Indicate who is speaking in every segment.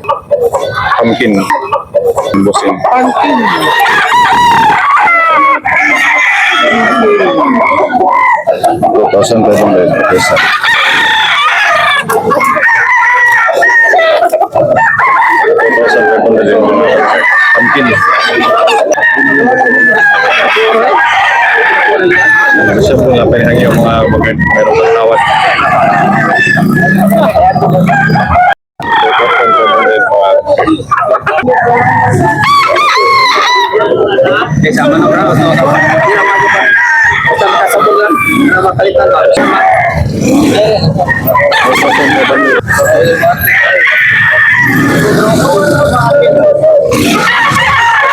Speaker 1: bakit. Pumpkin. Bossing.
Speaker 2: Pumpkin.
Speaker 1: 2,500 pesa. Pumpkin. Gusto po nga pinahang yung mga bakit. Meron sa tawad.
Speaker 2: Sama na bro. Sama ka sa bulan. Makalitan ka.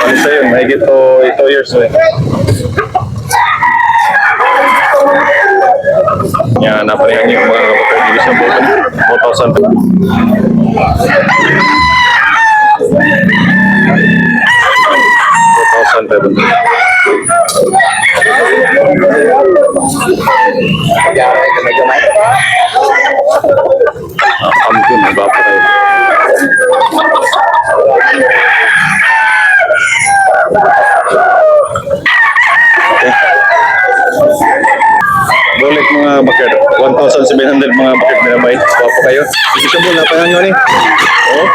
Speaker 1: Ano sa'yo? Mahigit to 2 years na. Yan, napanayang yung mga kapatid. Hindi siya bulan. 2,500. Pumpkin, iba pa kayo. Bulik mga bakit. 1,700 mga bakit binabay. Wapo kayo. Isisabol na payang yun eh. Oh.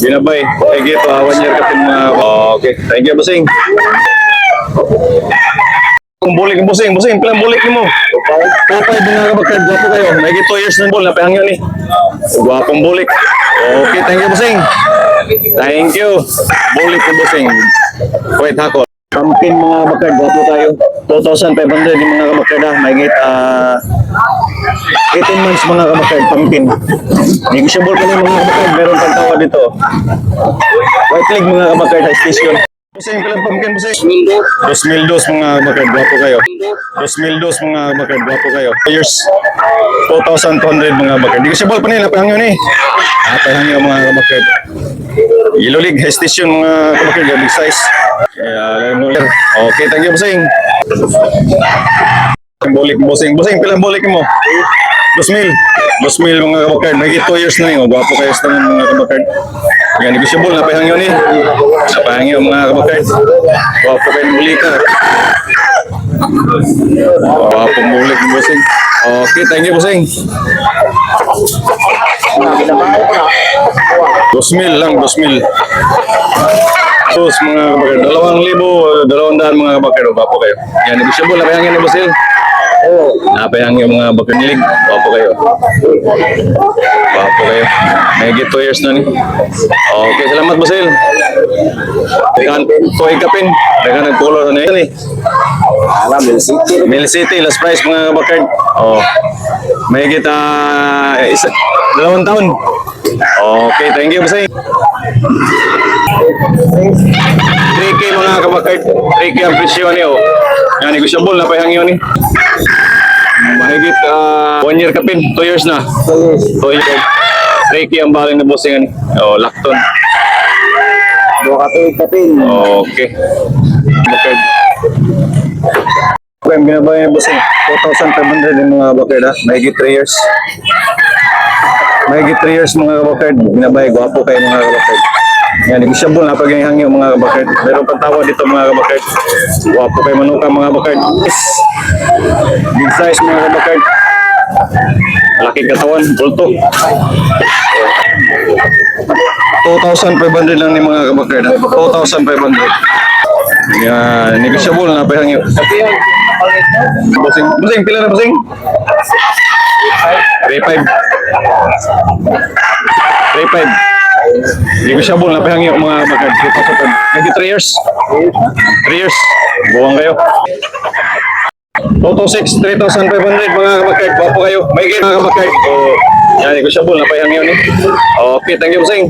Speaker 1: Binabay. Thank you. 1 year kapin mga. Okay. Thank you, Busing. Kung bulik yung Busing. Busing, pilang bulik mo. Kapay mga bakit. Wapo kayo. May 2 years na bol na payang yun eh. Wapong bulik. Okay. Thank you, Busing. Thank you. Bulik yung Busing. Wait, hako. Pumpkin mga bakad, wapo tayo. 2,500 yung mga kamakad ha. May 18 months mga kamakad, pumpkin. Negotiable ka na yung mga kamakad, meron pang tawa dito. White leg mga kamakad, high station. Busing, pilang pumpkin, Busing? 2,000 mga kamakad, wapo kayo. 2,000 mga kamakad, wapo kayo. Years, 2,200 mga kamakad. Negotiable pa nila, pahang yun eh. Pahang yun mga kamakad. Yellow League, high station mga kamakad, big size. Okay, thank you, Busing. Bulik, Busing. Busing, pilang bulik mo? 2,000. 2,000 mga kabakard. May 2 years na yun. Gwapo kayo sa mga kabakard. Yan, negosyable. Napahang yun eh. Napahang yun mga kabakard. Gwapo kayo ng bulika. Gwapo bulik, Busing. Okay, thank you, Busing. 2,000 lang, 2,000. Tapos mga kabakard, 2,000, 200 mga kabakard, wapo kayo. Yan, negosyable, napayang yan ni Basil. Napayang yung mga bakard nilig, wapo kayo. Wapo kayo. May 2 years na ni. Okay, salamat Basil. Tekan, toy kapin. Tekan nag-color na yan eh. Mill City, last price mga kabakard. Oh, may 2 taon. Okay, thank you Basil. 3K mga kabakard, 3K ang presyo niyo. Yan, negosyable na pahang yun eh. Mahigit 1 year kapin, 2 years na. 2 years. 3K ang baling na bossing. Oh, Lacton.
Speaker 2: 2 kapin.
Speaker 1: Okay. Bakard. Okay, ang binabay yung bossing. 2,500 yung mga bakard ha. Mahigit 3 years. Mahigit 3 years mga kabakard. Binabay, gwapo kayo mga kabakard. Yan, negosyable na pag-ihang yung mga kabakard. Meron pang dito mga kabakard. Wapo kayo manuka mga kabakard. Big size mga kabakard. Laki katawan, bulto. 2,500 lang ni mga kabakard. 2,500. Yan, negosyable na pag-ihang yung. Busing, busing, pila na busing? 3,500. 3,500. Negosyable na pahang yung mga bakad. Maybe 3 years. 3 years. Buwang kayo. 2,600, 3,500 mga kabakard. Wapo kayo. May mga kabakard. So, yan, negosyable na pahang yun eh. Okay, thank you, Busing.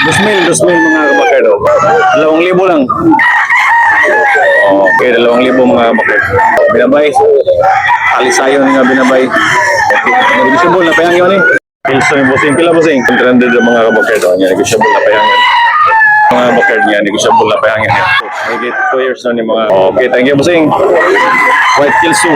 Speaker 1: 2,000 mga kabakard. 2,000 lang. Okay, 2,000 mga kabakard. Binabay. Alisayon nga binabay. Okay, negosyable na pahang yun eh. Pilso yung Busing. Pila Busing? 300 mga kabakard. Yan, negosyable na pahangin. Mga bakard niya, negosyable na pahangin. May 2 years na ni mga. Okay, thank you Busing. White Kilsu.